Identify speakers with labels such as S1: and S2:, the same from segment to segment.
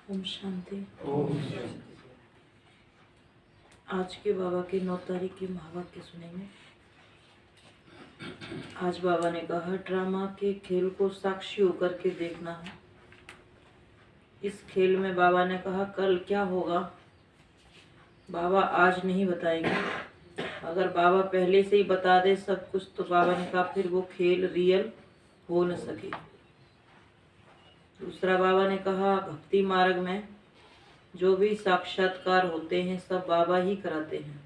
S1: ओम शांति।
S2: ओम शांति।
S1: आज के बाबा के 9 तारीख के महावाक्य सुनेंगे। आज बाबा ने कहा, ड्रामा के खेल को साक्षी होकर के देखना है। इस खेल में बाबा ने कहा कल क्या होगा बाबा आज नहीं बताएंगे। अगर बाबा पहले से ही बता दे सब कुछ तो बाबा ने कहा फिर वो खेल रियल हो न सके। दूसरा बाबा ने कहा भक्ति मार्ग में जो भी साक्षात्कार होते हैं सब बाबा ही कराते हैं।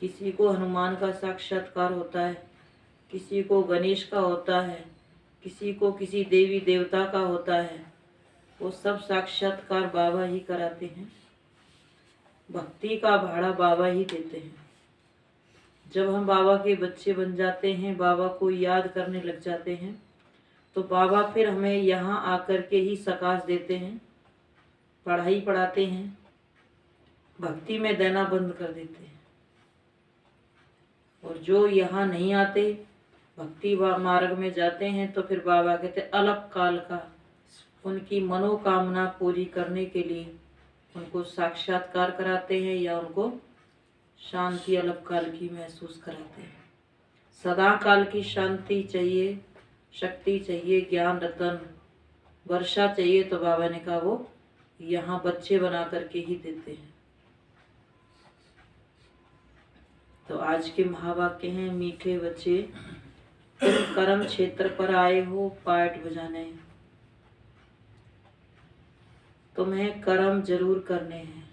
S1: किसी को हनुमान का साक्षात्कार होता है, किसी को गणेश का होता है, किसी को किसी देवी देवता का होता है। वो सब साक्षात्कार बाबा ही कराते हैं। भक्ति का भाड़ा बाबा ही देते हैं। जब हम बाबा के बच्चे बन जाते हैं, बाबा को याद करने लग जाते हैं, तो बाबा फिर हमें यहाँ आकर के ही सकाश देते हैं, पढ़ाई पढ़ाते हैं, भक्ति में देना बंद कर देते हैं। और जो यहाँ नहीं आते, भक्ति मार्ग में जाते हैं, तो फिर बाबा कहते अलग काल का उनकी मनोकामना पूरी करने के लिए उनको साक्षात्कार कराते हैं या उनको शांति अलग काल की महसूस कराते हैं। सदा काल की शांति चाहिए, शक्ति चाहिए, ज्ञान रतन वर्षा चाहिए, तो बाबा ने कहा वो यहाँ बच्चे बना करके ही देते हैं। तो आज के महावाक्य हैं, मीठे बच्चे तुम कर्म क्षेत्र पर आए हो पाठ बजाने, तुम्हें कर्म जरूर करने हैं।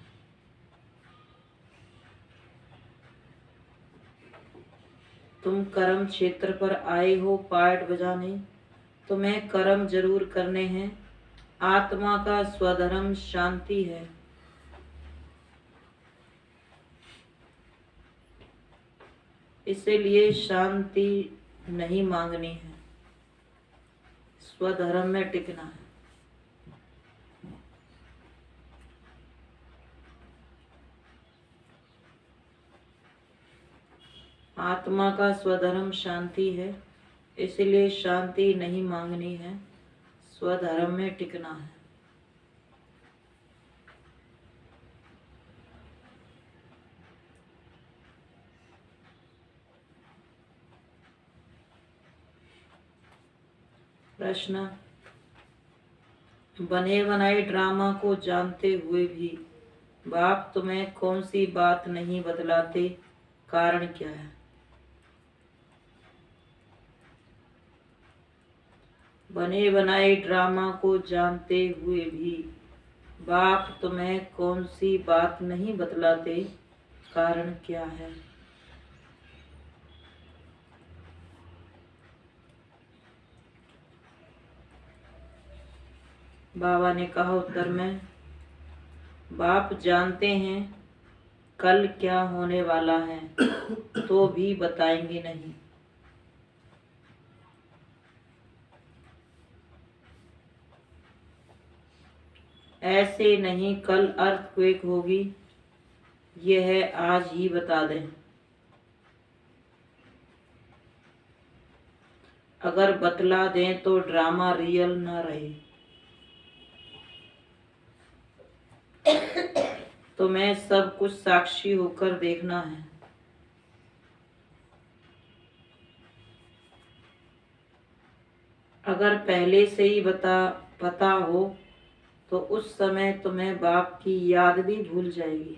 S1: तुम कर्म क्षेत्र पर आए हो पाठ बजाने, तुम्हें कर्म जरूर करने हैं। आत्मा का स्वधर्म शांति है। इसलिए शांति नहीं मांगनी है, स्वधर्म में टिकना है। आत्मा का स्वधर्म शांति है, इसलिए शांति नहीं मांगनी है, स्वधर्म में टिकना है। प्रश्न, बने बनाए ड्रामा को जानते हुए भी बाप तुम्हें कौन सी बात नहीं बतलाते, कारण क्या है? बने बनाए ड्रामा को जानते हुए भी बाप तुम्हें कौन सी बात नहीं बतलाते, कारण क्या है? बाबा ने कहा उत्तर में, बाप जानते हैं कल क्या होने वाला है तो भी बताएंगे नहीं। ऐसे नहीं कल अर्थक्वेक होगी, यह आज ही बता दें। अगर बतला दें तो ड्रामा रियल न रहे। तो मैं सब कुछ साक्षी होकर देखना है। अगर पहले से ही पता हो तो उस समय तुम्हें बाप की याद भी भूल जाएगी।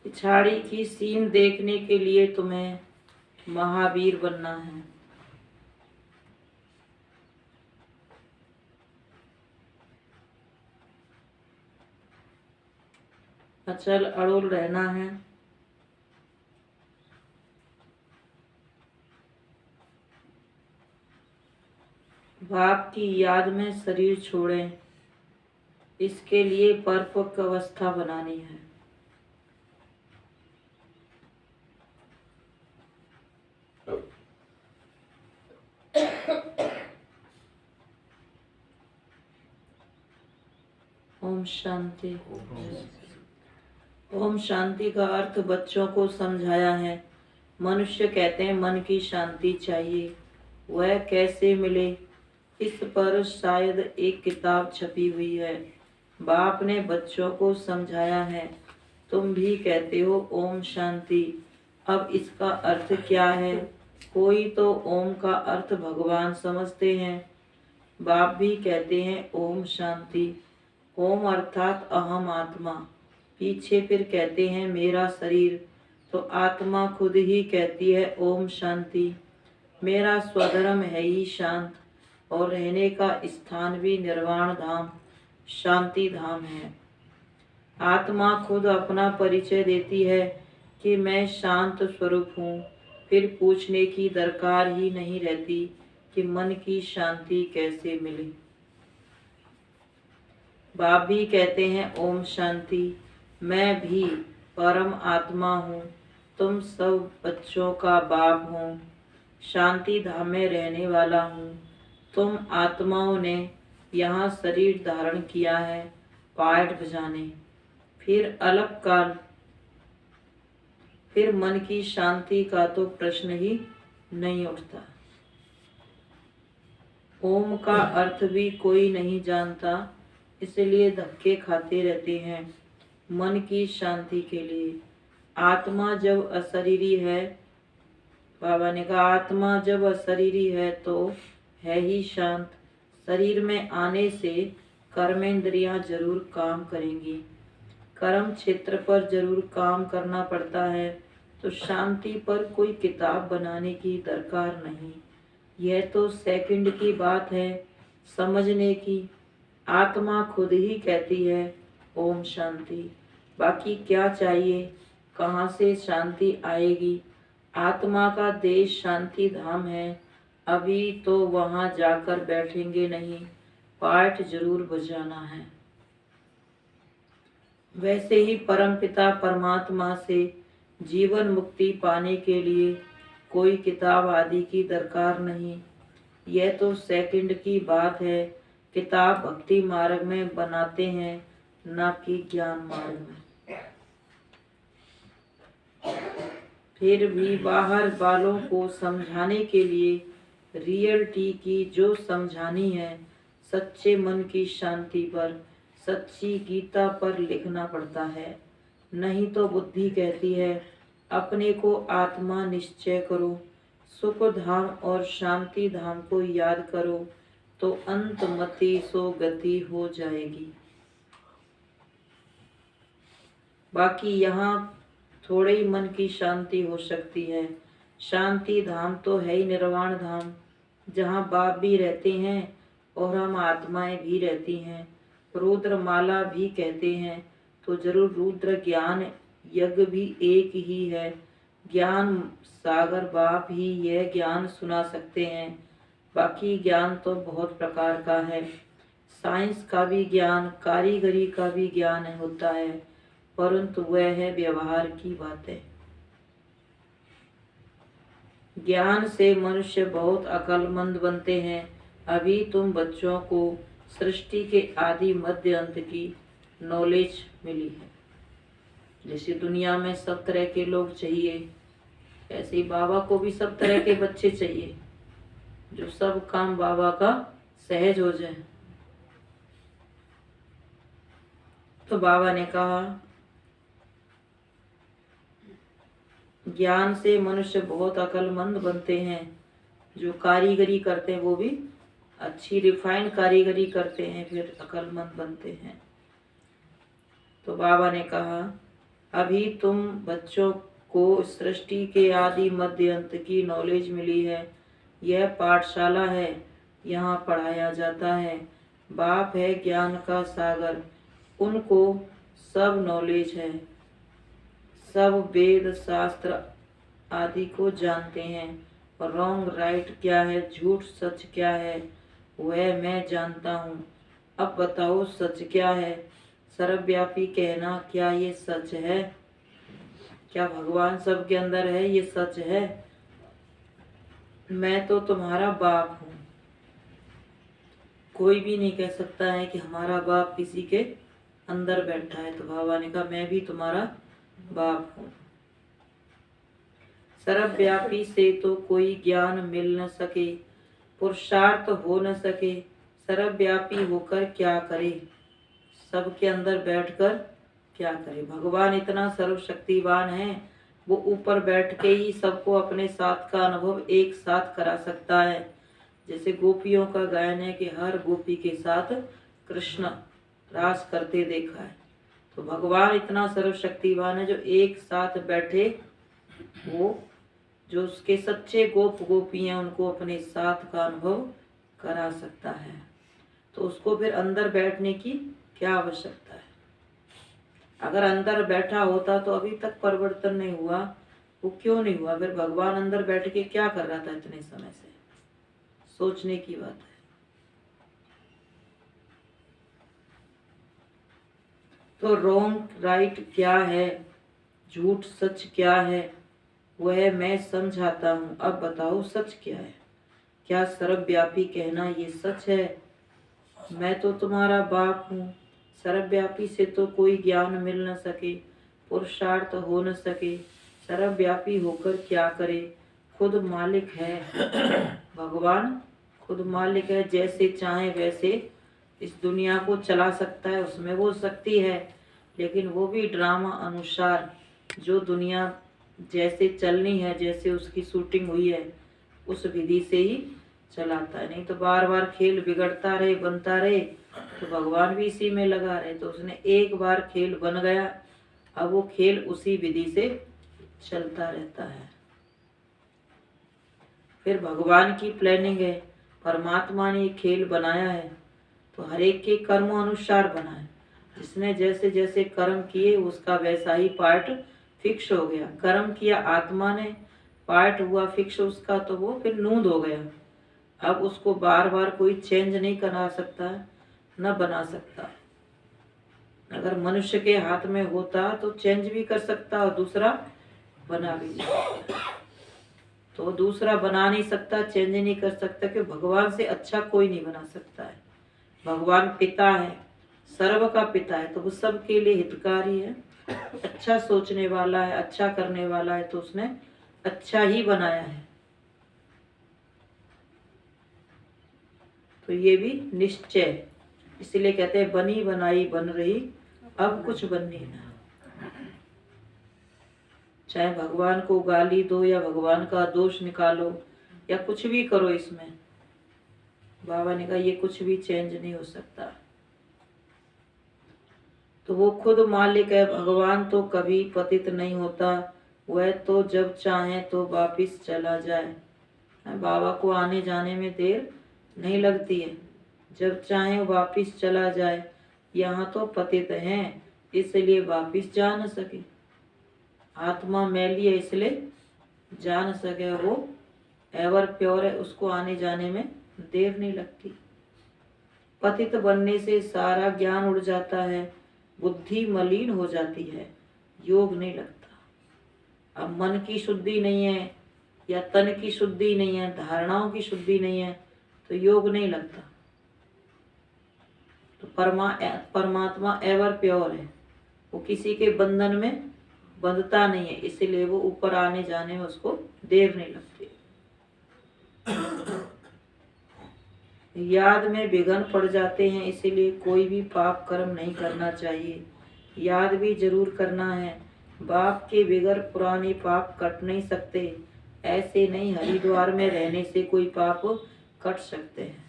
S1: पिछाड़ी की सीन देखने के लिए तुम्हें महावीर बनना है। अचल अड़ोल रहना है। बाप की याद में शरीर छोड़ें, इसके लिए परिपक्व अवस्था बनानी है। ओम शांति। ओम शांति का अर्थ बच्चों को समझाया है। मनुष्य कहते हैं मन की शांति चाहिए, वह कैसे मिले, इस पर शायद एक किताब छपी हुई है। बाप ने बच्चों को समझाया है। तुम भी कहते हो ओम शांति। अब इसका अर्थ क्या है? कोई तो ओम का अर्थ भगवान समझते हैं। बाप भी कहते हैं ओम शांति। ओम अर्थात अहम आत्मा। पीछे फिर कहते हैं मेरा शरीर। तो आत्मा खुद ही कहती है ओम शांति। मेरा स्वधर्म है ही शांत, और रहने का स्थान भी निर्वाण धाम, शांति धाम है। आत्मा खुद अपना परिचय देती है कि मैं शांत स्वरूप हूँ। फिर पूछने की दरकार ही नहीं रहती कि मन की शांति कैसे मिले। बाप भी कहते हैं ओम शांति। मैं भी परम आत्मा हूँ, तुम सब बच्चों का बाप हूँ, शांति धाम में रहने वाला हूँ। तुम आत्माओं ने यहाँ शरीर धारण किया है पाठ बजाने, फिर अल्पकाल, फिर मन की शांति का तो प्रश्न ही नहीं उठता। ओम का अर्थ भी कोई नहीं जानता, इसलिए धक्के खाते रहते हैं मन की शांति के लिए। आत्मा जब अशरीरी है, बाबा ने कहा आत्मा जब अशरीरी है तो है ही शांत। शरीर में आने से कर्मेंद्रियां जरूर काम करेंगी, कर्म क्षेत्र पर जरूर काम करना पड़ता है। तो शांति पर कोई किताब बनाने की दरकार नहीं। यह तो सेकंड की बात है समझने की। आत्मा खुद ही कहती है ओम शांति। बाकी क्या चाहिए, कहाँ से शांति आएगी? आत्मा का देश शांति धाम है। अभी तो वहाँ जाकर बैठेंगे नहीं, पाठ जरूर बजाना है। वैसे ही परमपिता परमात्मा से जीवन मुक्ति पाने के लिए कोई किताब आदि की दरकार नहीं। यह तो सेकंड की बात है। किताब भक्ति मार्ग में बनाते हैं, न कि ज्ञान मार्ग में। फिर भी बाहर वालों को समझाने के लिए रियलिटी की जो समझानी है, सच्चे मन की शांति पर, सच्ची गीता पर लिखना पड़ता है। नहीं तो बुद्धि कहती है अपने को आत्मा निश्चय करो, सुख धाम और शांति धाम को याद करो, तो अंत मति सो गति हो जाएगी। बाकी यहाँ थोड़े ही मन की शांति हो सकती है। शांति धाम तो है ही निर्वाण धाम, जहाँ बाप भी रहते हैं और हम आत्माएं भी रहती हैं। रुद्र माला भी कहते हैं तो जरूर रुद्र ज्ञान यज्ञ भी एक ही है। ज्ञान सागर बाप ही यह ज्ञान सुना सकते हैं। बाकी ज्ञान तो बहुत प्रकार का है। साइंस का भी ज्ञान, कारीगरी का भी ज्ञान होता है, परंतु वह है व्यवहार की बातें। ज्ञान से मनुष्य बहुत अक्लमंद बनते हैं। अभी तुम बच्चों को सृष्टि के आदि मध्य अंत की नॉलेज मिली है। जैसे दुनिया में सब तरह के लोग चाहिए, ऐसे ही बाबा को भी सब तरह के बच्चे चाहिए, जो सब काम बाबा का सहज हो जाए। तो बाबा ने कहा ज्ञान से मनुष्य बहुत अक्लमंद बनते हैं। जो कारीगरी करते हैं वो भी अच्छी रिफाइंड कारीगरी करते हैं, फिर अक्लमंद बनते हैं। तो बाबा ने कहा अभी तुम बच्चों को सृष्टि के आदि मध्य अंत की नॉलेज मिली है। यह पाठशाला है, यहाँ पढ़ाया जाता है। बाप है ज्ञान का सागर, उनको सब नॉलेज है, सब वेद शास्त्र आदि को जानते हैं। रॉन्ग राइट क्या है, झूठ सच क्या है, वह मैं जानता हूँ। अब बताओ सच क्या है? सर्वव्यापी कहना क्या ये सच है? क्या भगवान सबके अंदर है, ये सच है? मैं तो तुम्हारा बाप हूँ। कोई भी नहीं कह सकता है कि हमारा बाप किसी के अंदर बैठा है। तो बाबा ने कहा मैं भी तुम्हारा बाप हूँ। सर्वव्यापी से तो कोई ज्ञान मिल न सके, पुरुषार्थ हो न सके, सर्वव्यापी होकर क्या करे, सबके अंदर बैठकर क्या करे। भगवान इतना सर्वशक्तिवान है, वो ऊपर बैठ के ही सबको अपने साथ का अनुभव एक साथ करा सकता है। जैसे गोपियों का गायन है कि हर गोपी के साथ कृष्ण रास करते देखा है। तो भगवान इतना सर्वशक्तिवान है जो एक साथ बैठे, वो जो उसके सच्चे गोप गोपी हैं उनको अपने साथ का अनुभव करा सकता है। तो उसको फिर अंदर बैठने की क्या आवश्यकता है। अगर अंदर बैठा होता तो अभी तक परिवर्तन नहीं हुआ, वो क्यों नहीं हुआ। फिर भगवान अंदर बैठ के क्या कर रहा था इतने समय से, सोचने की बात है। तो रॉन्ग राइट क्या है, झूठ सच क्या है, वह मैं समझाता हूँ। अब बताओ सच क्या है। क्या सर्वव्यापी कहना ये सच है। मैं तो तुम्हारा बाप हूँ। सर्वव्यापी से तो कोई ज्ञान मिल न सके, पुरुषार्थ हो न सके, सर्वव्यापी होकर क्या करे, खुद मालिक है। भगवान खुद मालिक है, जैसे चाहे वैसे इस दुनिया को चला सकता है, उसमें वो शक्ति है। लेकिन वो भी ड्रामा अनुसार, जो दुनिया जैसे चलनी है, जैसे उसकी शूटिंग हुई है उस विधि से ही चलाता है। नहीं तो बार बार खेल बिगड़ता रहे, बनता रहे, तो भगवान भी इसी में लगा रहे। तो उसने एक बार खेल बन गया, अब वो खेल उसी विधि से चलता रहता है। फिर भगवान की प्लानिंग है, परमात्मा ने खेल बनाया है तो हर एक के कर्म अनुसार बना है। जिसने जैसे जैसे कर्म किए उसका वैसा ही पार्ट फिक्स हो गया। कर्म किया आत्मा ने, पार्ट हुआ फिक्स उसका, तो वो फिर नूंद हो गया। अब उसको बार बार कोई चेंज नहीं करा सकता, न बना सकता। अगर मनुष्य के हाथ में होता तो चेंज भी कर सकता और दूसरा बना भी सकता। तो दूसरा बना नहीं सकता, चेंज नहीं कर सकता, कि भगवान से अच्छा कोई नहीं बना सकता है। भगवान पिता है, सर्व का पिता है, तो वो सबके लिए हितकारी है, अच्छा सोचने वाला है, अच्छा करने वाला है, तो उसने अच्छा ही बनाया है। तो ये भी निश्चय, इसलिए कहते हैं बनी बनाई बन रही, अब कुछ बननी ना। चाहे भगवान को गाली दो या भगवान का दोष निकालो या कुछ भी करो, इसमें बाबा ने कहा ये कुछ भी चेंज नहीं हो सकता। तो वो खुद मालिक है। भगवान तो कभी पतित नहीं होता, वह तो जब चाहे तो वापिस चला जाए। बाबा को आने जाने में देर नहीं लगती है, जब चाहे वापिस चला जाए। यहाँ तो पतित हैं इसलिए वापिस जा न सके, आत्मा मैली है इसलिए जा न सके। वो एवर प्योर है, उसको आने जाने में देर नहीं लगती। पतित बनने से सारा ज्ञान उड़ जाता है, बुद्धि मलिन हो जाती है, योग नहीं लगता। अब मन की शुद्धि नहीं है या तन की शुद्धि नहीं है, धारणाओं की शुद्धि नहीं है, तो योग नहीं लगता। तो परमात्मा एवर प्योर है, वो किसी के बंधन में बंधता नहीं है, इसीलिए वो ऊपर आने जाने में उसको देर नहीं लगती। याद में विघ्न पड़ जाते हैं, इसीलिए कोई भी पाप कर्म नहीं करना चाहिए। याद भी जरूर करना है, बाप के बगैर पुराने पाप कट नहीं सकते। ऐसे नहीं हरिद्वार में रहने से कोई पाप कट सकते हैं,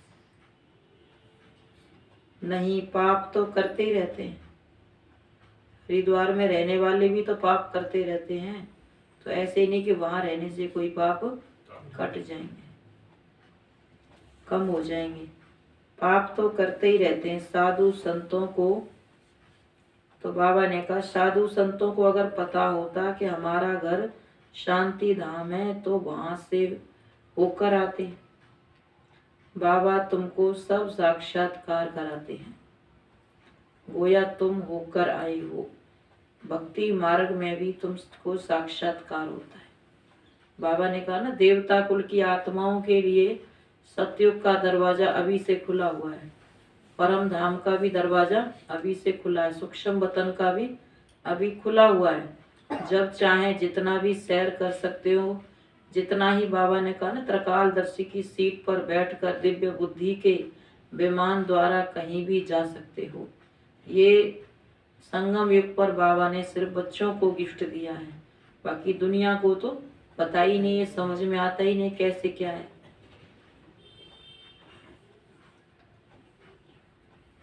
S1: नहीं, पाप तो करते ही रहते हैं। हरिद्वार में रहने वाले भी तो पाप करते रहते हैं, तो ऐसे नहीं कि वहां रहने से कोई पाप कट जाएंगे, कम हो जाएंगे। पाप तो करते ही रहते हैं। साधु संतों को, तो बाबा ने कहा साधु संतों को अगर पता होता कि हमारा घर शांति धाम है तो वहां से होकर आते। बाबा तुमको सब साक्षात्कार कराते हैं, गोया तुम होकर आए हो। भक्ति मार्ग में भी तुमको साक्षात्कार होता है। बाबा ने कहा ना, देवता कुल की आत्माओं के लिए सतयुग का दरवाजा अभी से खुला हुआ है, परम धाम का भी दरवाजा अभी से खुला है, सूक्ष्म वतन का भी अभी खुला हुआ है। जब चाहे जितना भी सैर कर सकते हो, जितना ही बाबा ने कहा ना, त्रिकालदर्शी की सीट पर बैठकर दिव्य बुद्धि के विमान द्वारा कहीं भी जा सकते हो। ये संगम युग पर बाबा ने सिर्फ बच्चों को गिफ्ट दिया है, बाकी दुनिया को तो पता ही नहीं है, समझ में आता ही नहीं कैसे क्या है।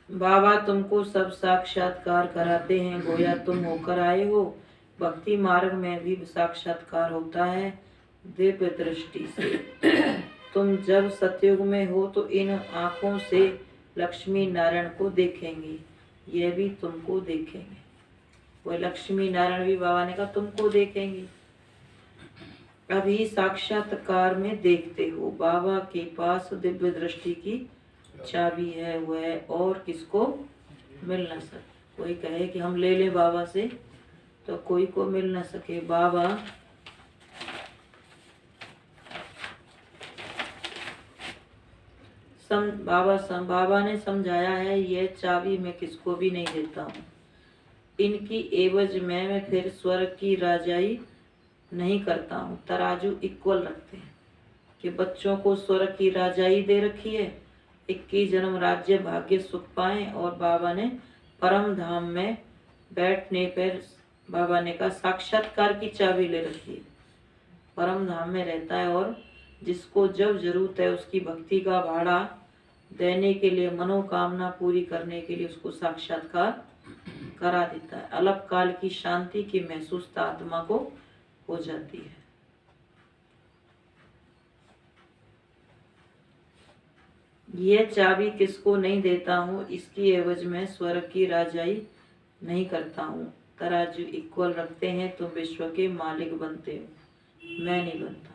S1: बाबा तुमको सब साक्षात्कार कराते हैं, गोया तुम होकर आए हो। भक्ति मार्ग में भी साक्षात्कार होता है दिव्य दृष्टि से। तुम जब सतयुग में हो तो इन आंखों से लक्ष्मी नारायण को देखेंगे, ये भी तुमको देखेंगे। वो लक्ष्मी नारायण भी बाबा ने कहा तुमको देखेंगे। अभी साक्षात्कार में देखते हो। बाबा के पास दिव्य दृष्टि की चाबी है, वह और किसको मिल न सके। कोई कहे कि हम ले लें बाबा से, तो कोई को मिल न सके। बाबा ने समझाया है, यह चाबी मैं किसको भी नहीं देता हूँ। इनकी एवज में मैं फिर स्वर्ग की राजाई नहीं करता हूँ। तराजू इक्वल रखते हैं कि बच्चों को स्वर्ग की राजाई दे रखी है, 21 जन्म राज्य भाग्य सुख पाए। और बाबा ने परम धाम में बैठने पर बाबा ने कहा साक्षात्कार की चाबी ले रखी है। परम धाम में रहता है और जिसको जब जरूरत है उसकी भक्ति का भाड़ा देने के लिए, मनोकामना पूरी करने के लिए उसको साक्षात्कार करा देता है। अल्पकाल की शांति की महसूसता आत्मा को हो जाती है। ये चाबी किसको नहीं देता हूँ, इसकी एवज में स्वर्ग की राजाई नहीं करता हूँ। तराजू इक्वल रखते हैं तो विश्व के मालिक बनते हो, मैं नहीं बनता।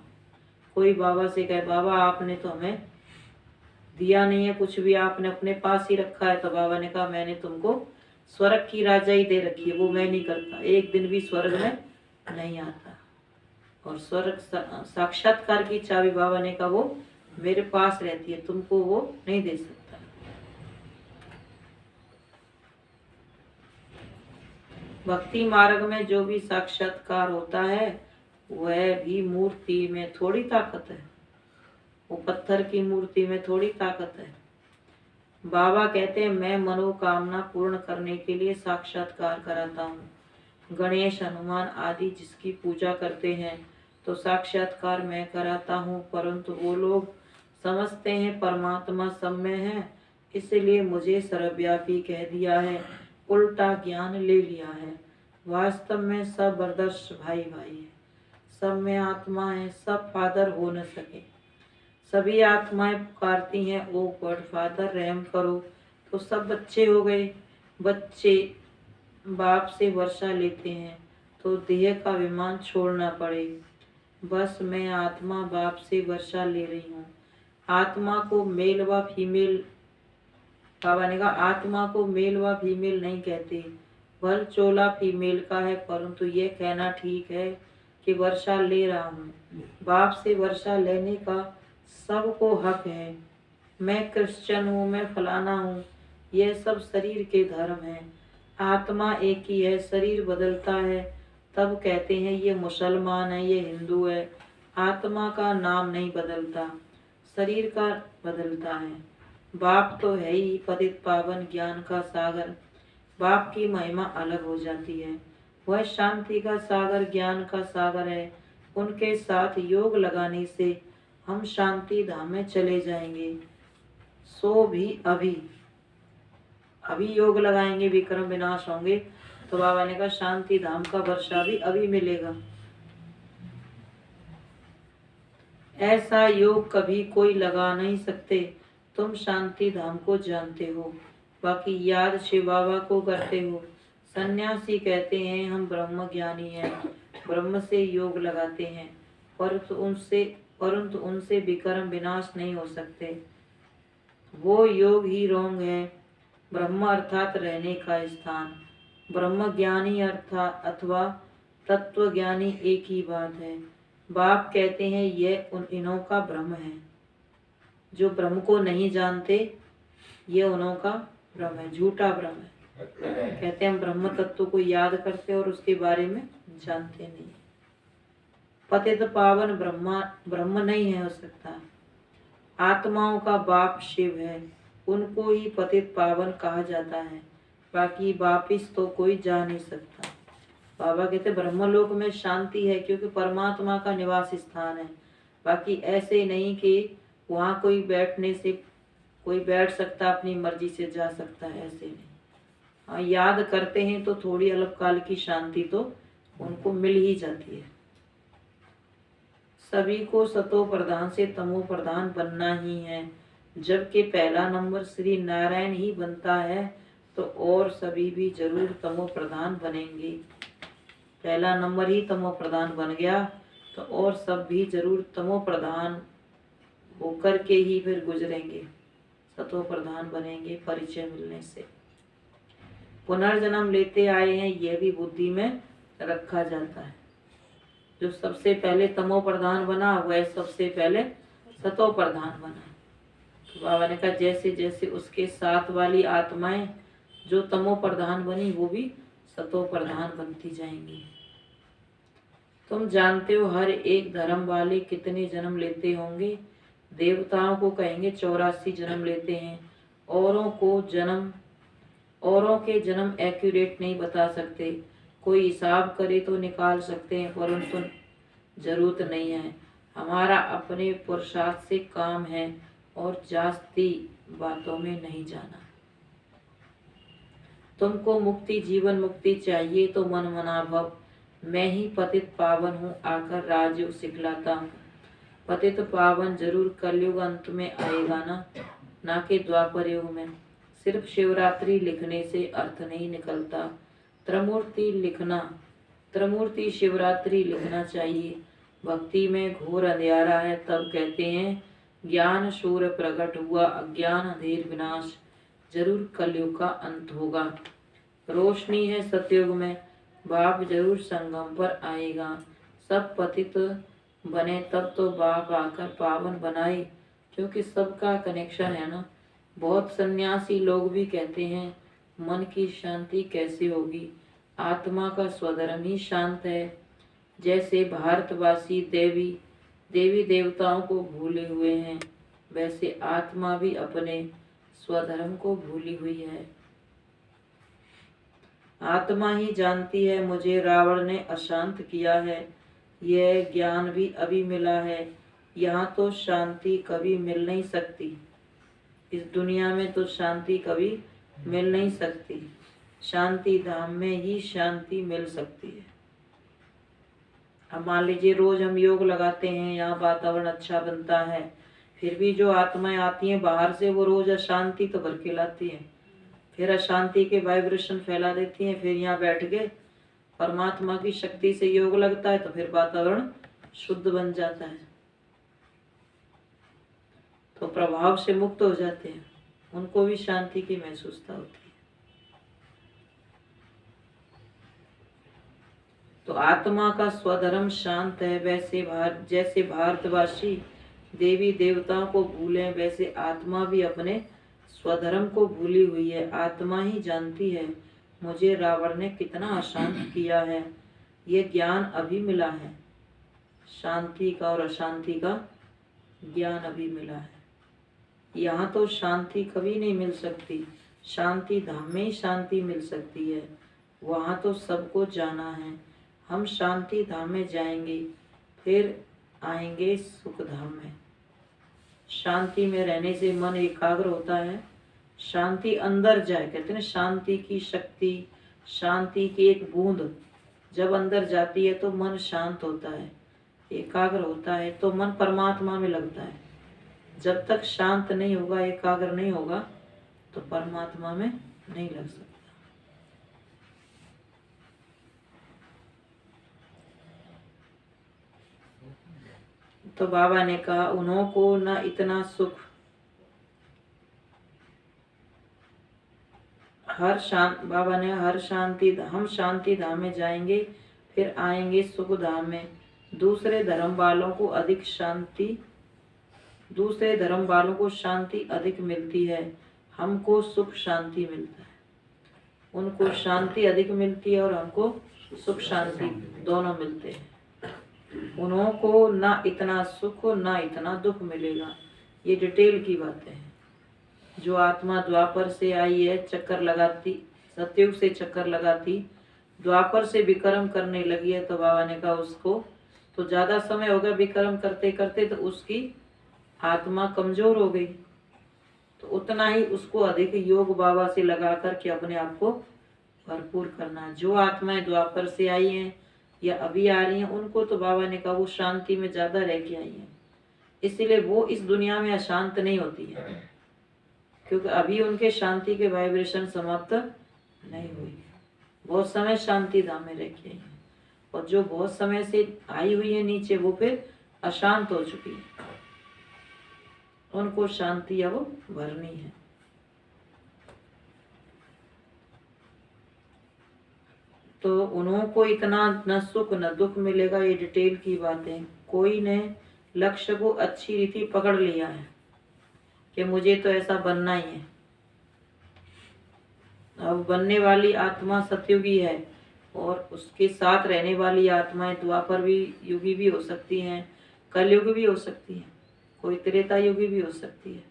S1: कोई बाबा से कहे बाबा आपने तो हमें दिया नहीं है कुछ भी, आपने अपने पास ही रखा है, तो बाबा ने कहा मैंने तुमको स्वर्ग की राजाई दे रखी है, वो मैं नहीं करता। एक दिन भी स्वर्ग में नहीं आता। और स्वर्ग साक्षात्कार की चाबी बाबा ने कहा वो मेरे पास रहती है, तुमको वो नहीं दे सकता। भक्ति मार्ग में जो भी साक्षात्कार होता है वह भी मूर्ति में थोड़ी ताकत है, वो पत्थर की मूर्ति में थोड़ी ताकत है। बाबा कहते हैं मैं मनोकामना पूर्ण करने के लिए साक्षात्कार कराता हूँ। गणेश हनुमान आदि जिसकी पूजा करते हैं तो साक्षात्कार मैं कराता हूँ, परंतु वो लोग समझते हैं परमात्मा सब में है, इसलिए मुझे सर्वव्यापी कह दिया है, उल्टा ज्ञान ले लिया है। वास्तव में सब ब्रदर्स भाई भाई है, सब में आत्मा है, सब फादर हो न सके। सभी आत्माएं पुकारती हैं ओ गॉड फादर रहम करो, तो सब बच्चे हो गए। बच्चे बाप से वर्षा लेते हैं तो देह का विमान छोड़ना पड़े। बस मैं आत्मा बाप से वर्षा ले रही हूँ। आत्मा को मेल व फीमेल, बाबा ने कहा आत्मा को मेल व फीमेल नहीं कहते, भल चोला फीमेल का है, परंतु ये कहना ठीक है कि वर्षा ले रहा हूँ। बाप से वर्षा लेने का सबको हक है। मैं क्रिश्चियन हूँ, मैं फलाना हूँ, यह सब शरीर के धर्म है। आत्मा एक ही है, शरीर बदलता है तब कहते हैं ये मुसलमान है, ये हिंदू है। आत्मा का नाम नहीं बदलता, शरीर का बदलता है। बाप तो है ही पतित पावन ज्ञान का सागर, बाप की महिमा अलग हो जाती है। वह शांति का सागर, ज्ञान का सागर है। उनके साथ योग लगाने से हम शांति धाम में चले जाएंगे। सो भी अभी योग लगाएंगे, विक्रम विनाश होंगे, तो बाबा ने कहा शांति धाम का वर्षा भी अभी मिलेगा। ऐसा योग कभी कोई लगा नहीं सकते। तुम शांति धाम को जानते हो, बाकी याद शिव बाबा को करते हो। सन्यासी कहते हैं हम ब्रह्म ज्ञानी हैं, ब्रह्म से योग लगाते हैं, परंतु उनसे विक्रम विनाश नहीं हो सकते। वो योग ही रोंग है। ब्रह्म अर्थात रहने का स्थान, ब्रह्म ज्ञानी अर्थात अथवा तत्व ज्ञानी एक ही बात है। बाप कहते हैं यह इन्हों का ब्रह्म है। जो ब्रह्म को नहीं जानते ये उन्हों का भ्रम है, झूठा भ्रम है। कहते हैं हम ब्रह्म तत्व को याद करते और उसके बारे में जानते नहीं। पतित पावन ब्रह्म नहीं है हो सकता। आत्माओं का बाप शिव है, उनको ही पतित पावन कहा जाता है, बाकी वापिस तो कोई जा नहीं सकता। बाबा कहते ब्रह्मलोक में शांति है क्योंकि परमात्मा का निवास स्थान है। बाकी ऐसे नहीं कि वहाँ कोई बैठने से कोई बैठ सकता, अपनी मर्जी से जा सकता है, ऐसे नहीं। हाँ, याद करते हैं तो थोड़ी अल्पकाल की शांति तो उनको मिल ही जाती है। सभी को सतो प्रधान से तमो प्रधान बनना ही है। जबकि पहला नंबर श्री नारायण ही बनता है तो और सभी भी जरूर तमो प्रधान बनेंगे। पहला नंबर ही तमो प्रधान बन गया तो और सब भी जरूर तमो प्रधान होकर के ही फिर गुजरेंगे, सतो प्रधान बनेंगे परिचय मिलने से। पुनर्जन्म लेते आए हैं यह भी बुद्धि में रखा जाता है। जो सबसे पहले तमो प्रधान बना वह सबसे पहले सतो प्रधान बना। तो बाबा ने कहा जैसे जैसे उसके साथ वाली आत्माएं जो तमो प्रधान बनी वो भी सतो प्रधान बनती जाएंगी। तुम जानते हो हर एक धर्म वाले कितने जन्म लेते होंगे? देवताओं को कहेंगे 84 जन्म लेते हैं। औरों के जन्म एक्यूरेट नहीं बता सकते, कोई हिसाब करे तो निकाल सकते हैं, परंतु जरूरत नहीं है। हमारा अपने पुरुषार्थ से काम है और जास्ती बातों में नहीं जाना। तुमको मुक्ति जीवन मुक्ति चाहिए तो मन मना भव, मैं ही पतित पावन हूँ आकर राजयोग सिखलाता हूँ। पतित पावन जरूर कलयुग अंत में आएगा ना कि द्वापर युग में। सिर्फ शिवरात्रि लिखने से अर्थ नहीं निकलता, त्रिमूर्ति शिवरात्रि लिखना चाहिए। भक्ति में घोर अंधियारा है तब कहते हैं ज्ञान सूर्य प्रकट हुआ, अज्ञान अंधेर विनाश, जरूर कलयुग का अंत होगा। रोशनी है सतयुग में, बाप जरूर संगम पर आएगा। सब पतित बने तब तो बाप आकर पावन बनाए, क्योंकि सबका कनेक्शन है ना। बहुत सन्यासी लोग भी कहते हैं मन की शांति कैसे होगी, आत्मा का स्वधर्म ही शांत है। जैसे भारतवासी देवी देवताओं को भूले हुए हैं, वैसे आत्मा भी अपने स्वधर्म को भूली हुई है। आत्मा ही जानती है मुझे रावण ने अशांत किया है, यह ज्ञान भी अभी मिला है। यहाँ तो शांति कभी मिल नहीं सकती, इस दुनिया में तो शांति कभी मिल नहीं सकती। शांति धाम में ही शांति मिल सकती है। अब मान लीजिए रोज हम योग लगाते हैं, यहाँ वातावरण अच्छा बनता है, फिर भी जो आत्माएं आती हैं बाहर से वो रोज अशांति तो भर के लाती हैं, फिर अशांति के वाइब्रेशन फैला देती हैं। फिर यहाँ बैठ के परमात्मा की शक्ति से योग लगता है तो फिर वातावरण शुद्ध बन जाता है, तो प्रभाव से मुक्त हो जाते हैं, उनको भी शांति की महसूसता होती है। तो आत्मा का स्वधर्म शांत है। जैसे भारतवासी देवी देवताओं को भूले, वैसे आत्मा भी अपने स्वधर्म को भूली हुई है। आत्मा ही जानती है मुझे रावण ने कितना अशांत किया है, ये ज्ञान अभी मिला है। शांति का और अशांति का ज्ञान अभी मिला है। यहाँ तो शांति कभी नहीं मिल सकती, शांति धाम में ही शांति मिल सकती है। वहाँ तो सबको जाना है। हम शांति धाम में जाएंगे, फिर आएंगे सुख धाम में। शांति में रहने से मन एकाग्र होता है, शांति अंदर जाए। कहते हैं शांति की शक्ति, शांति की एक बूंद जब अंदर जाती है तो मन शांत होता है, एकाग्र होता है, तो मन परमात्मा में लगता है। जब तक शांत नहीं होगा, एकाग्र नहीं होगा, तो परमात्मा में नहीं लग सकता। तो बाबा ने कहा उन्हों को न इतना सुख, हम शांति धाम में जाएंगे, फिर आएंगे सुख धाम में। दूसरे धर्म वालों को शांति अधिक मिलती है, हमको सुख शांति मिलता है। उनको शांति अधिक मिलती है और हमको सुख शांति दोनों मिलते हैं। उनको ना इतना सुख ना इतना दुख मिलेगा। ये डिटेल की बातें हैं। जो आत्मा द्वापर से आई है, चक्कर लगाती, सतयुग से चक्कर लगाती, द्वापर से विक्रम करने लगी है, तो बाबा ने कहा उसको तो ज़्यादा समय हो गया विक्रम करते करते, तो उसकी आत्मा कमज़ोर हो गई। तो उतना ही उसको अधिक योग बाबा से लगा कर के अपने आप को भरपूर करना। जो आत्माएं द्वापर से आई हैं या अभी आ रही हैं, उनको तो बाबा ने कहा वो शांति में ज़्यादा रह के आई हैं, इसीलिए वो इस दुनिया में अशांत नहीं होती है, क्योंकि अभी उनके शांति के वाइब्रेशन समाप्त नहीं हुई। बहुत समय शांति धाम में रह के आई हैं, और जो बहुत समय से आई हुई है नीचे, वो फिर अशांत हो चुकी है। उनको शांति अब भरनी है। तो उनको इतना न सुख न दुख मिलेगा। ये डिटेल की बातें। कोई ने लक्ष्य को अच्छी रीति पकड़ लिया है कि मुझे तो ऐसा बनना ही है। अब बनने वाली आत्मा सतयुगी है, और उसके साथ रहने वाली आत्माएं द्वापर भी युगी भी हो सकती हैं, कलयुग भी हो सकती हैं, कोई त्रेता युगी भी हो सकती है।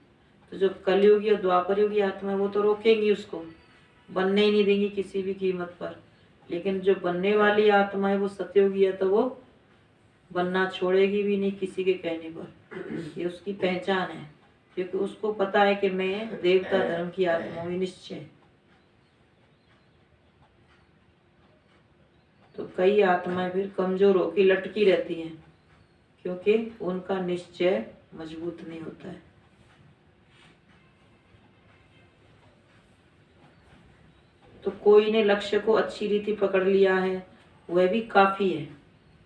S1: तो जो कलयुगी और द्वापर युगी आत्मा है, वो तो रोकेंगी, उसको बनने ही नहीं देंगी किसी भी कीमत पर। लेकिन जो बनने वाली आत्मा है वो सतयुगी है, तो वो बनना छोड़ेगी भी नहीं किसी के कहने पर। ये उसकी पहचान है, क्योंकि उसको पता है कि मैं देवता धर्म की आत्मा हूँ, निश्चय। तो कई आत्माएं फिर कमजोर होकर लटकी रहती हैं, क्योंकि उनका निश्चय मजबूत नहीं होता है। तो कोई ने लक्ष्य को अच्छी रीति पकड़ लिया है, वह भी काफी है।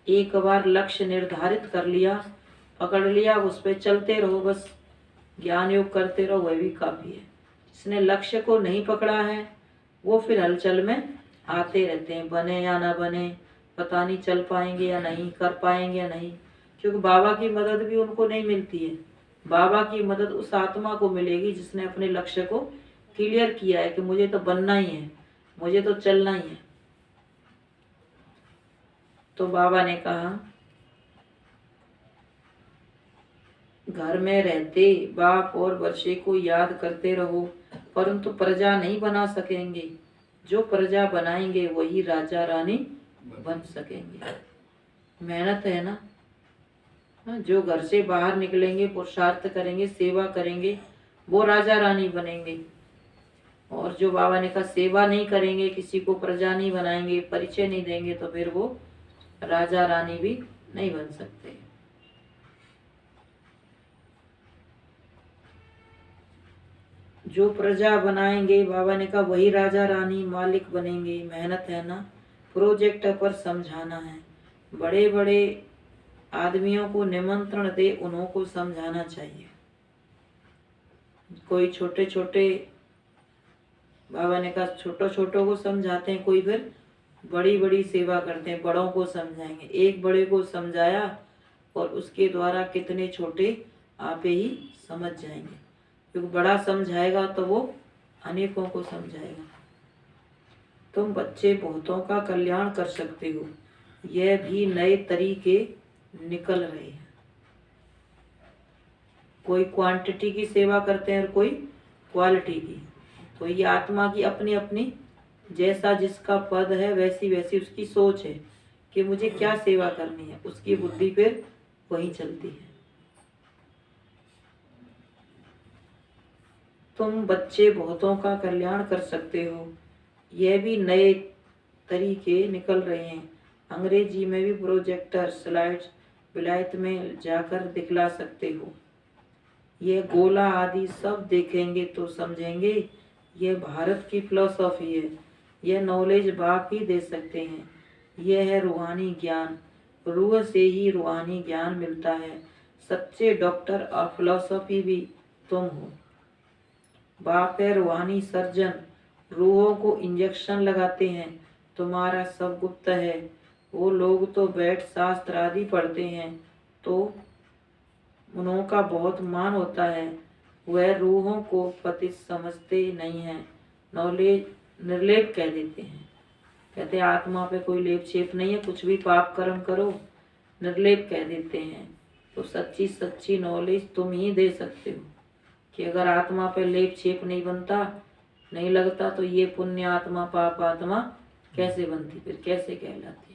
S1: एक बार लक्ष्य निर्धारित कर लिया, पकड़ लिया, उस पर चलते रहो, बस ज्ञान योग करते रहो, वह भी काफी है। जिसने लक्ष्य को नहीं पकड़ा है, वो फिर हलचल में आते रहते हैं, बने या ना बने, पता नहीं चल पाएंगे या नहीं, कर पाएंगे या नहीं, क्योंकि बाबा की मदद भी उनको नहीं मिलती है। बाबा की मदद उस आत्मा को मिलेगी जिसने अपने लक्ष्य को क्लियर किया है कि मुझे तो बनना ही है, मुझे तो चलना ही है। तो बाबा ने कहा, घर में रहते बाप और वर्षे को याद करते रहो, परंतु प्रजा नहीं बना सकेंगे। जो प्रजा बनाएंगे वही राजा रानी बन सकेंगे। मेहनत है ना। जो घर से बाहर निकलेंगे, पुरुषार्थ करेंगे, सेवा करेंगे, वो राजा रानी बनेंगे। और जो बाबा ने कहा सेवा नहीं करेंगे, किसी को प्रजा नहीं बनाएंगे, परिचय नहीं देंगे, तो फिर वो राजा रानी भी नहीं बन सकते। जो प्रजा बनाएंगे, बाबा ने कहा वही राजा रानी मालिक बनेंगे। मेहनत है ना। प्रोजेक्ट पर समझाना है। बड़े बड़े आदमियों को निमंत्रण दे, उनको समझाना चाहिए। कोई छोटे छोटे, बाबा ने कहा छोटो छोटों को समझाते हैं, कोई फिर बड़ी बड़ी सेवा करते हैं, बड़ों को समझाएंगे। एक बड़े को समझाया और उसके द्वारा कितने छोटे आपे ही समझ जाएंगे, क्योंकि बड़ा समझाएगा तो वो अनेकों को समझाएगा। तुम बच्चे बहुतों का कल्याण कर सकते हो। यह भी नए तरीके निकल रहे हैं। कोई क्वांटिटी की सेवा करते हैं और कोई क्वालिटी की। तो ये आत्मा की अपनी अपनी, जैसा जिसका पद है वैसी वैसी उसकी सोच है कि मुझे क्या सेवा करनी है, उसकी बुद्धि फिर वही चलती है। तुम बच्चे बहुतों का कल्याण कर सकते हो। यह भी नए तरीके निकल रहे हैं। अंग्रेजी में भी प्रोजेक्टर, स्लाइड्स विलायत में जाकर दिखला सकते हो। यह गोला आदि सब देखेंगे तो समझेंगे यह भारत की फिलॉसफी है। यह नॉलेज बाप ही दे सकते हैं। यह है रूहानी ज्ञान। रूह से ही रूहानी ज्ञान मिलता है। सच्चे डॉक्टर और फिलॉसफी भी तुम हो। बाप है रूहानी सर्जन। रूहों को इंजेक्शन लगाते हैं। तुम्हारा सब गुप्त है। वो लोग तो बैठ शास्त्र आदि पढ़ते हैं, तो उनका बहुत मान होता है। वह रूहों को पतित समझते नहीं हैं, नॉलेज निर्लेप कह देते हैं। कहते आत्मा पे कोई लेप छेप नहीं है, कुछ भी पाप कर्म करो, निर्लेप कह देते हैं। तो सच्ची सच्ची नॉलेज तुम ही दे सकते हो कि अगर आत्मा पे लेप छेप नहीं बनता, नहीं लगता, तो ये पुण्य आत्मा पाप आत्मा कैसे बनती, फिर कैसे कहलाती।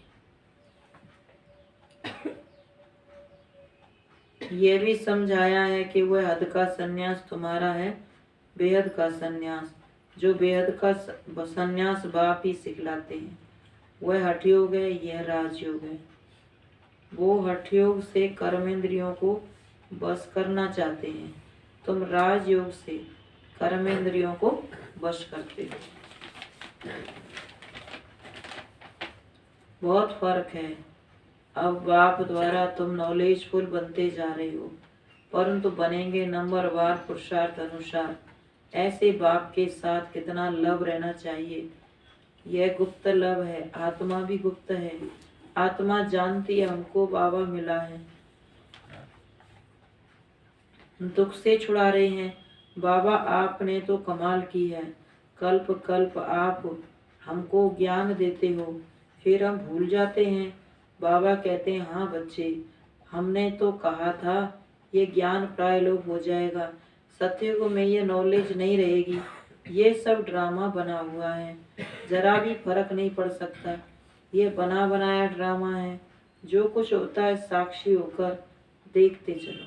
S1: ये भी समझाया है कि वह हद का संन्यास तुम्हारा है, बेहद का संन्यास, जो बेहद का संन्यास बाप ही सिखलाते हैं। वह हठयोग है, यह राजयोग है। वो हठयोग से कर्मेंद्रियों को बस करना चाहते हैं, तुम राजयोग से कर्मेंद्रियों को बस करते हो। बहुत फर्क है। अब बाप द्वारा तुम नॉलेजफुल बनते जा रहे हो, परंतु बनेंगे नंबरवार पुरुषार्थ अनुसार। ऐसे बाप के साथ कितना लव रहना चाहिए। यह गुप्त लव है, आत्मा भी गुप्त है। आत्मा जानती है हमको बाबा मिला है, दुख से छुड़ा रहे हैं। बाबा आपने तो कमाल की है, कल्प कल्प आप हमको ज्ञान देते हो, फिर हम भूल जाते हैं। बाबा कहते हैं हाँ बच्चे, हमने तो कहा था ये ज्ञान प्रायलोप हो जाएगा, सत्युग में ये नॉलेज नहीं रहेगी, ये सब ड्रामा बना हुआ है, जरा भी फर्क नहीं पड़ सकता। ये बना बनाया ड्रामा है, जो कुछ होता है साक्षी होकर देखते चलो।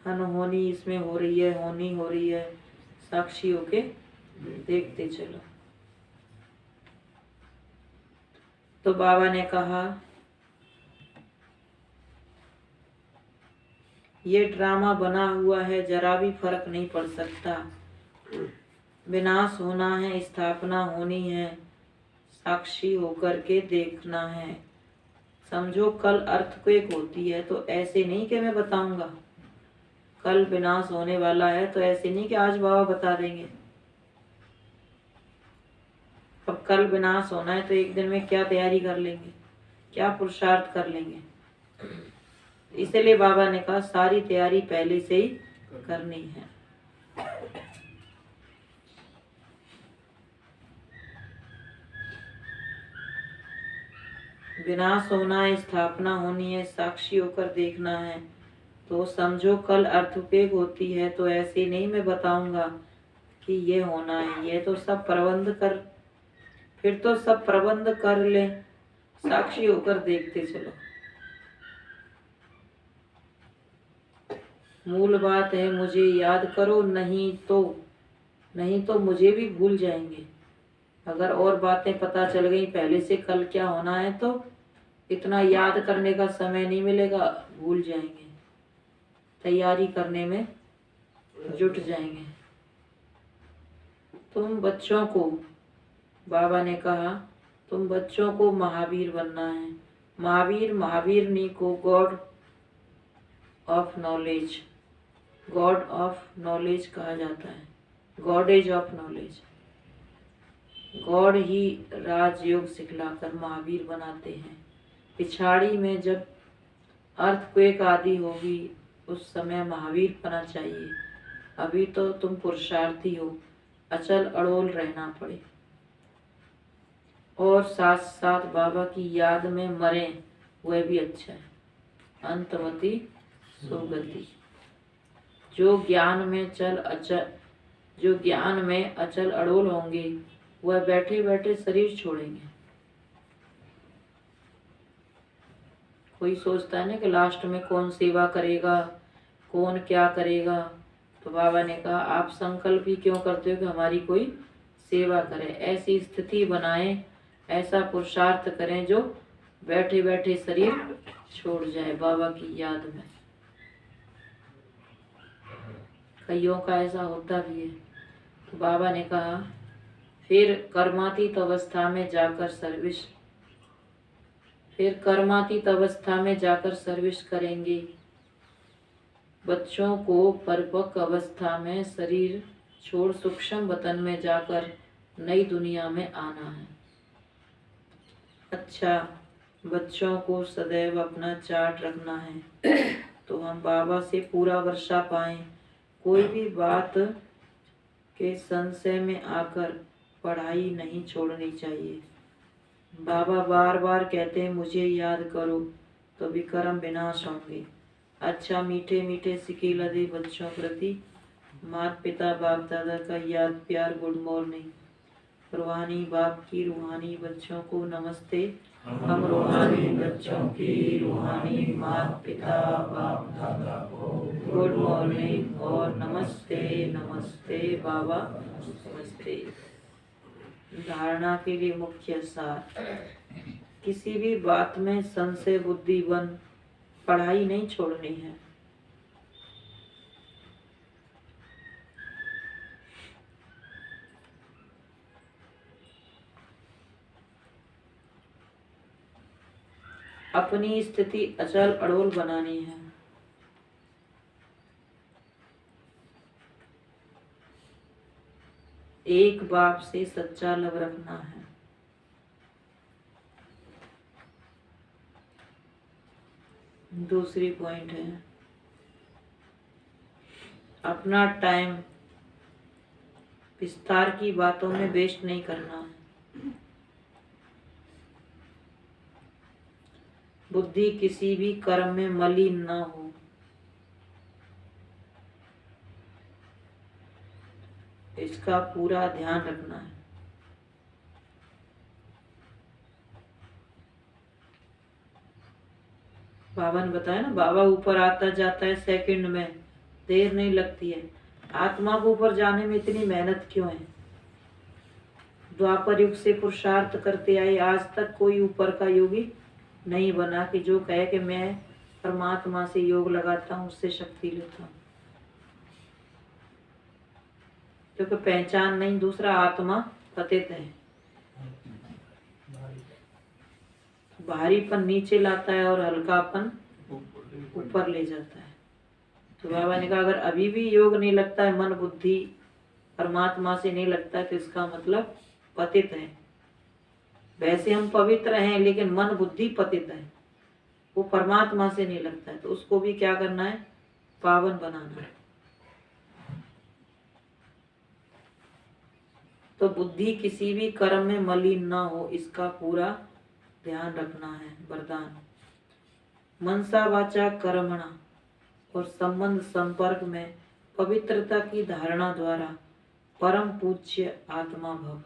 S1: अनहोनी इसमें हो रही है, होनी हो रही है, साक्षी होके देखते चलो। तो बाबा ने कहा ये ड्रामा बना हुआ है, जरा भी फर्क नहीं पड़ सकता। विनाश होना है, स्थापना होनी है, साक्षी होकर के देखना है। समझो कल अर्थक्वेक होती है तो ऐसे नहीं कि मैं बताऊंगा, कल विनाश होने वाला है तो ऐसे नहीं कि आज बाबा बता देंगे। अब कल विनाश होना है तो एक दिन में क्या तैयारी कर लेंगे, क्या पुरुषार्थ कर लेंगे। इसलिए बाबा ने कहा सारी तैयारी पहले से ही करनी है। विनाश होना है, स्थापना होनी है, साक्षी होकर देखना है। तो समझो कल अर्थक्वेक होती है तो ऐसे नहीं मैं बताऊंगा कि ये होना है, ये तो सब प्रबंध कर, फिर तो सब प्रबंध कर ले, साक्षी होकर देखते चलो। मूल बात है मुझे याद करो, नहीं तो मुझे भी भूल जाएंगे। अगर और बातें पता चल गई पहले से कल क्या होना है तो इतना याद करने का समय नहीं मिलेगा, भूल जाएंगे, तैयारी करने में जुट जाएंगे। तुम बच्चों को, बाबा ने कहा तुम बच्चों को महावीर बनना है। महावीरनी को God of knowledge, God of knowledge कहा जाता है, गॉडेज ऑफ नॉलेज। गॉड ही राजयोग सिखलाकर महावीर बनाते हैं। पिछाड़ी में जब अर्थक्वेक आदि होगी उस समय महावीर बना चाहिए। अभी तो तुम पुरुषार्थी हो, अचल अड़ोल रहना पड़े और साथ साथ बाबा की याद में मरे, वह भी अच्छा है। अंतमति सुगति। जो ज्ञान में अचल अड़ोल होंगे वह बैठे बैठे शरीर छोड़ेंगे। कोई सोचता है ना कि लास्ट में कौन सेवा करेगा, कौन क्या करेगा, तो बाबा ने कहा आप संकल्प ही क्यों करते हो कि हमारी कोई सेवा करे। ऐसी स्थिति बनाएं, ऐसा पुरुषार्थ करें जो बैठे बैठे शरीर छोड़ जाए बाबा की याद में। कईयों का ऐसा होता भी है। तो बाबा ने कहा फिर कर्मातीत अवस्था में जाकर सर्विस करेंगे। बच्चों को परिपक्व अवस्था में शरीर छोड़ सूक्ष्म वतन में जाकर नई दुनिया में आना है। अच्छा, बच्चों को सदैव अपना चार्ट रखना है। तो हम बाबा से पूरा वर्षा पाएं। कोई भी बात के संशय में आकर पढ़ाई नहीं छोड़नी चाहिए। बाबा बार बार कहते हैं मुझे याद करो तो विक्रम विनाश होंगे। अच्छा मीठे मीठे सिके लदे बच्चों प्रति माता पिता बाप दादा का याद प्यार गुड मॉर्निंग। रूहानी बाप की रूहानी बच्चों को नमस्ते। हम रूहानी बच्चों की रूहानी माता पिता बाप दादा को गुड मॉर्निंग और नमस्ते नमस्ते बाबा नमस्ते। धारणा के लिए मुख्य सार, किसी भी बात में संशय बुद्धि बन पढ़ाई नहीं छोड़नी है। अपनी स्थिति अचल अड़ोल बनानी है। एक बाप से सच्चा लव रखना है। दूसरी पॉइंट है अपना टाइम विस्तार की बातों में वेस्ट नहीं करना है। बुद्धि किसी भी कर्म में मलिन न हो। इसका पूरा ध्यान रखना है। बाबा ने बताया ना, बाबा ऊपर आता जाता है सेकंड में, देर नहीं लगती है। आत्मा को ऊपर जाने में इतनी मेहनत क्यों है? द्वापर युग से पुरुषार्थ करते आए, आज तक कोई ऊपर का योगी नहीं बना कि जो कहे कि मैं परमात्मा से योग लगाता हूँ, उससे शक्ति लेता हूँ। क्योंकि पहचान नहीं, दूसरा आत्मा पतित है, भारीपन नीचे लाता है और हल्कापन ऊपर ले जाता है। तो बाबा ने कहा अगर अभी भी योग नहीं लगता है, मन बुद्धि परमात्मा से नहीं लगता है, तो इसका मतलब पतित है। वैसे हम पवित्र हैं लेकिन मन बुद्धि पतित है, वो परमात्मा से नहीं लगता है। तो उसको भी क्या करना है? पावन बनाना है। तो बुद्धि किसी भी कर्म में मलिन ना हो, इसका पूरा ध्यान रखना है। वरदान, मनसा वाचा कर्मणा और संबंध संपर्क में पवित्रता की धारणा द्वारा परम पूज्य आत्मा भव।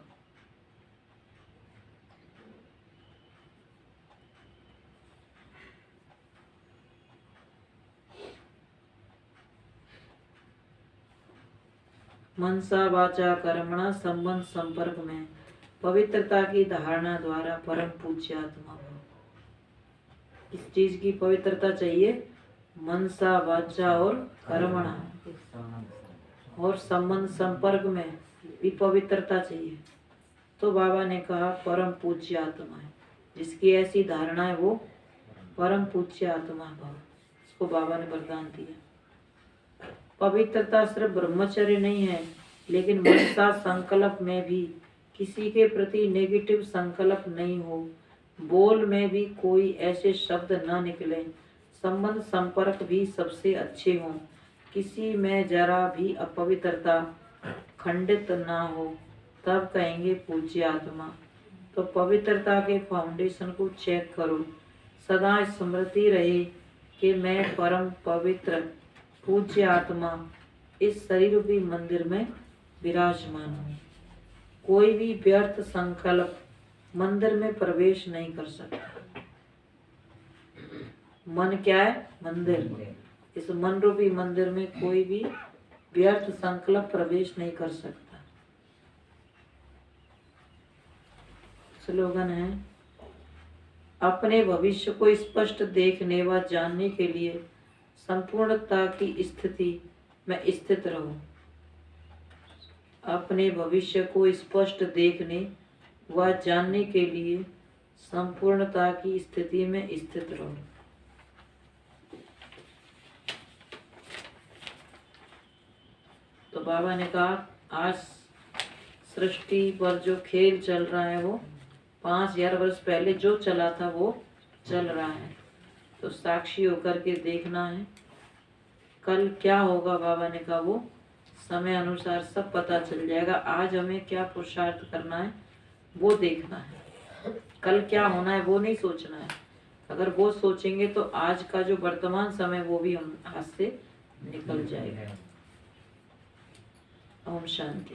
S1: मनसा वाचा कर्मणा संबंध संपर्क में पवित्रता की धारणा द्वारा परम पूज्य आत्मा भव। किस चीज की पवित्रता चाहिए? मनसा वाचा और कर्मणा, और संबंध संपर्क में भी पवित्रता चाहिए। तो बाबा ने कहा परम पूज्य आत्मा है, जिसकी ऐसी धारणा है वो परम पूज्य आत्मा भव। इसको बाबा ने वरदान दिया। पवित्रता सिर्फ ब्रह्मचर्य नहीं है, लेकिन मनसा संकल्प में भी किसी के प्रति नेगेटिव संकल्प नहीं हो, बोल में भी कोई ऐसे शब्द न निकले, संबंध संपर्क भी सबसे अच्छे हों, किसी में जरा भी अपवित्रता खंडित ना हो, तब कहेंगे पूज्य आत्मा। तो पवित्रता के फाउंडेशन को चेक करो। सदा स्मृति रहे कि मैं परम पवित्र पूज्य आत्मा इस शरीर रूपी मंदिर में विराजमान हूँ। कोई भी व्यर्थ संकल्प मंदिर में प्रवेश नहीं कर सकता। मन क्या है? मंदिर। इस मन रूपी मंदिर में कोई भी व्यर्थ संकल्प प्रवेश नहीं कर सकता। स्लोगन है, अपने भविष्य को स्पष्ट देखने व जानने के लिए संपूर्णता की स्थिति में स्थित रहो। अपने भविष्य को स्पष्ट देखने व जानने के लिए संपूर्णता की स्थिति में स्थित रहो। तो बाबा ने कहा आज सृष्टि पर जो खेल चल रहा है वो 5000 वर्ष पहले जो चला था वो चल रहा है। तो साक्षी होकर के देखना है कल क्या होगा बाबा ने कहा वो समय अनुसार सब पता चल जाएगा। आज हमें क्या पुरुषार्थ करना है वो देखना है, कल क्या होना है वो नहीं सोचना है। अगर वो सोचेंगे तो आज का जो वर्तमान समय वो भी हम हाथ से निकल जाएगा। ओम शांति।